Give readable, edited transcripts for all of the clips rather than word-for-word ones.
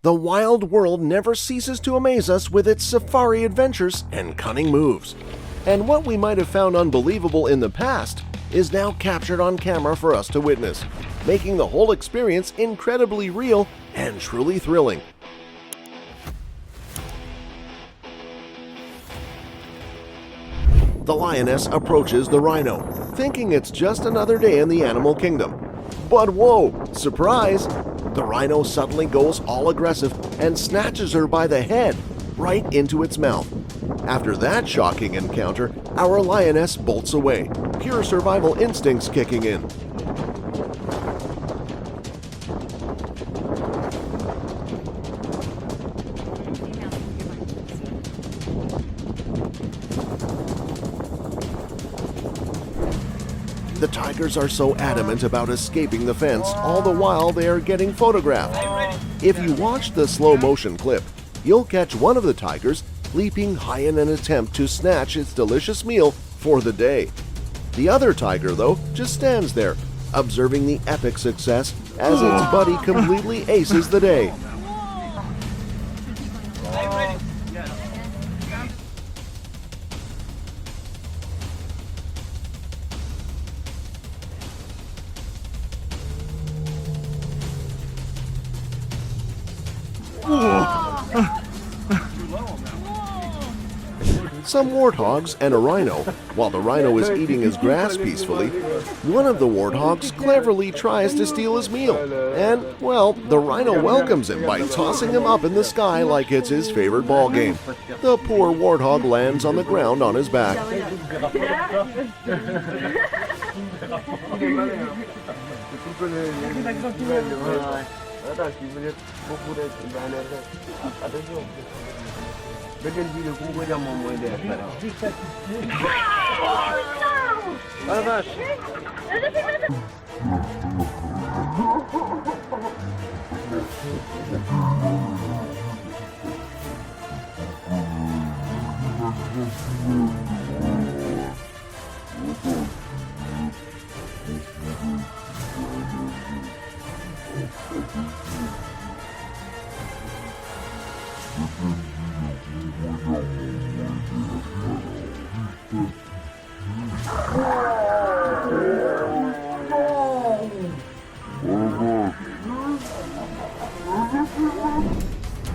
The wild world never ceases to amaze us with its safari adventures and cunning moves. And what we might have found unbelievable in the past is now captured on camera for us to witness, making the whole experience incredibly real and truly thrilling. The lioness approaches the rhino, thinking it's just another day in the animal kingdom. But whoa, surprise! The rhino suddenly goes all aggressive and snatches her by the head, right into its mouth. After that shocking encounter, our lioness bolts away, pure survival instincts kicking in. The tigers are so adamant about escaping the fence, all the while they are getting photographed. If you watch the slow motion clip, you'll catch one of the tigers leaping high in an attempt to snatch its delicious meal for the day. The other tiger, though, just stands there, observing the epic success as its buddy completely aces the day. Some warthogs and a rhino. While the rhino is eating his grass peacefully, one of the warthogs cleverly tries to steal his meal. And, well, the rhino welcomes him by tossing him up in the sky like it's his favorite ball game. The poor warthog lands on the ground on his back.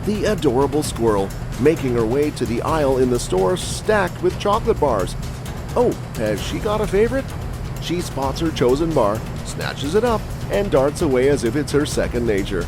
The adorable squirrel, making her way to the aisle in the store stacked with chocolate bars. Oh, has she got a favorite? She spots her chosen bar, snatches it up, and darts away as if it's her second nature.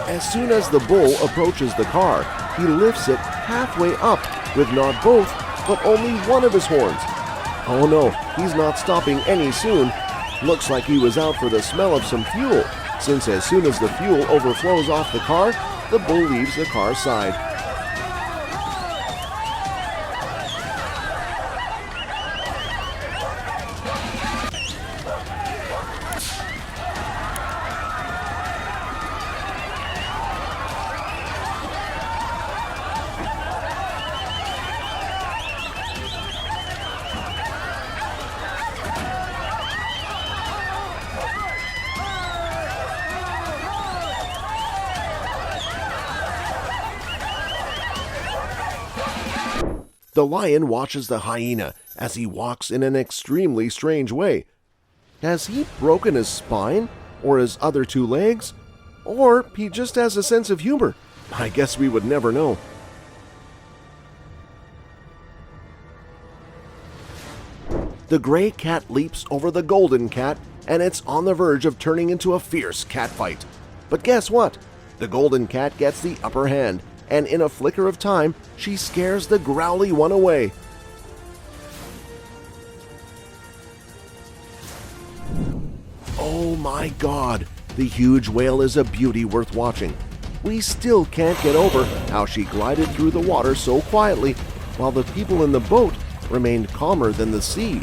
As soon as the bull approaches the car, he lifts it halfway up with not both, but only one of his horns. Oh no, he's not stopping any soon. Looks like he was out for the smell of some fuel, since as soon as the fuel overflows off the car, the bull leaves the car's side. The lion watches the hyena as he walks in an extremely strange way. Has he broken his spine, or his other two legs? Or he just has a sense of humor? I guess we would never know. The gray cat leaps over the golden cat and it's on the verge of turning into a fierce catfight. But guess what? The golden cat gets the upper hand, and in a flicker of time, she scares the growly one away. Oh my God! The huge whale is a beauty worth watching. We still can't get over how she glided through the water so quietly, while the people in the boat remained calmer than the sea.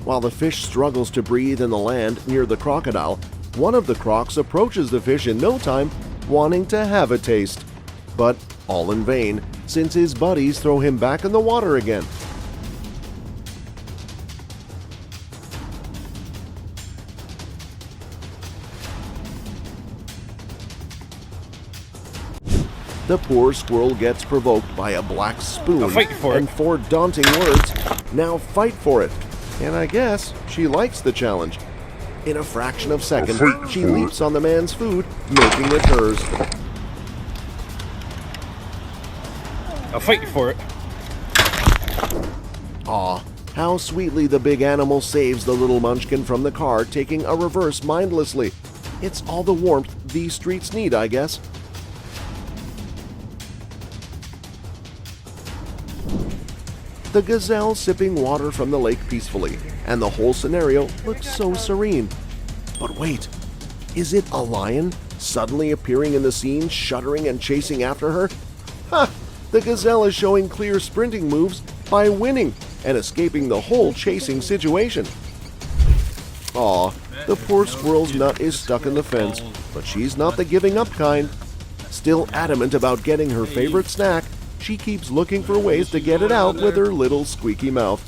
While the fish struggles to breathe in the land near the crocodile, one of the crocs approaches the fish in no time, wanting to have a taste. But all in vain, since his buddies throw him back in the water again. The poor squirrel gets provoked by a black spoon and 4 daunting words, "Now fight for it." And I guess she likes the challenge. In a fraction of a second, she leaps on the man's food, making it hers. I'll fight you for it. Aw, how sweetly the big animal saves the little munchkin from the car, taking a reverse mindlessly. It's all the warmth these streets need, I guess. The gazelle sipping water from the lake peacefully, and the whole scenario looks so serene. But wait, is it a lion suddenly appearing in the scene, shuddering and chasing after her? Ha! The gazelle is showing clear sprinting moves by winning and escaping the whole chasing situation. Aw, the poor squirrel's nut is stuck in the fence, but she's not the giving up kind. Still adamant about getting her favorite snack, she keeps looking for ways to get it out with her little squeaky mouth.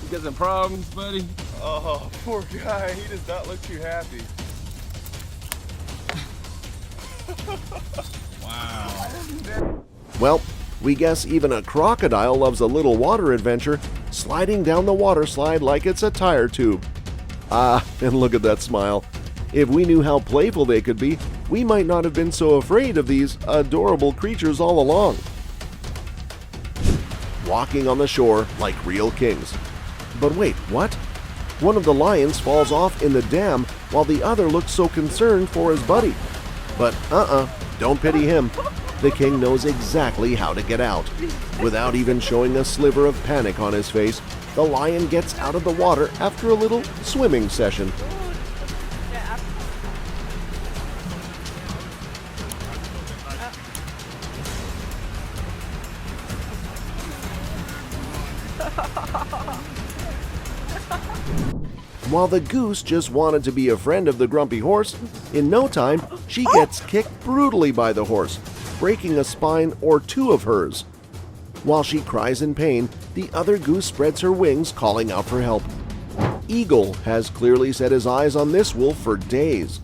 You got some problems, buddy? Oh, poor guy. He does not look too happy. Wow. Well, we guess even a crocodile loves a little water adventure, sliding down the water slide like it's a tire tube. Ah, and look at that smile. If we knew how playful they could be, we might not have been so afraid of these adorable creatures all along. Walking on the shore like real kings. But wait, what? One of the lions falls off in the dam while the other looks so concerned for his buddy. But don't pity him. The king knows exactly how to get out. Without even showing a sliver of panic on his face, the lion gets out of the water after a little swimming session. While the goose just wanted to be a friend of the grumpy horse, in no time she gets kicked brutally by the horse, breaking a spine or 2 of hers. While she cries in pain, the other goose spreads her wings, calling out for help. Eagle has clearly set his eyes on this wolf for days.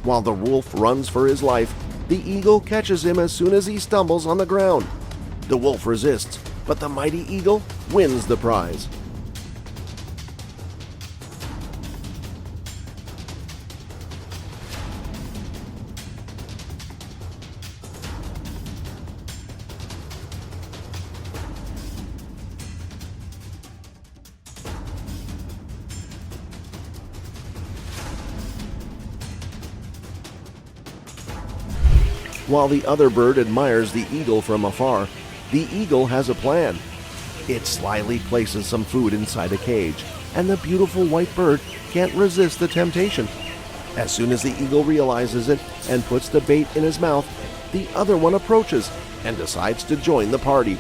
While the wolf runs for his life, the eagle catches him as soon as he stumbles on the ground. The wolf resists, but the mighty eagle wins the prize. While the other bird admires the eagle from afar, the eagle has a plan. It slyly places some food inside a cage, and the beautiful white bird can't resist the temptation. As soon as the eagle realizes it and puts the bait in his mouth, the other one approaches and decides to join the party.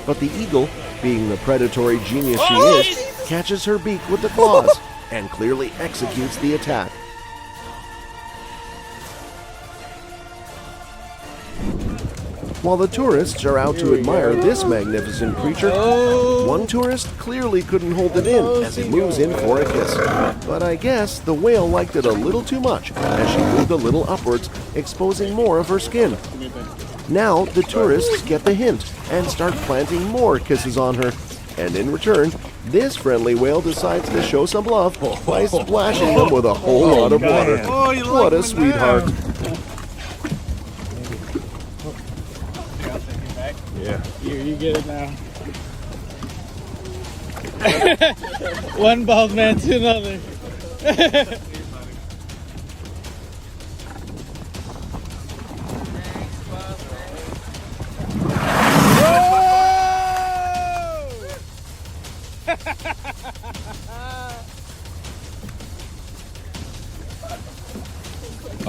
But the eagle, being the predatory genius she is, catches her beak with the claws and clearly executes the attack, While the tourists are out to admire this magnificent creature, one tourist clearly couldn't hold it in as he moves in for a kiss. But I guess the whale liked it a little too much as she moved a little upwards, exposing more of her skin. Now the tourists get the hint and start planting more kisses on her. And in return, this friendly whale decides to show some love by splashing them with a whole lot of water. What a sweetheart. Yeah. Here, you get it now. One bald man to another.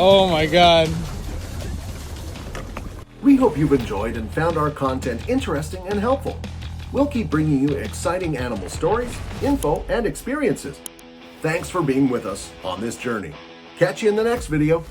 Oh my God. We hope you've enjoyed and found our content interesting and helpful. We'll keep bringing you exciting animal stories, info, and experiences. Thanks for being with us on this journey. Catch you in the next video.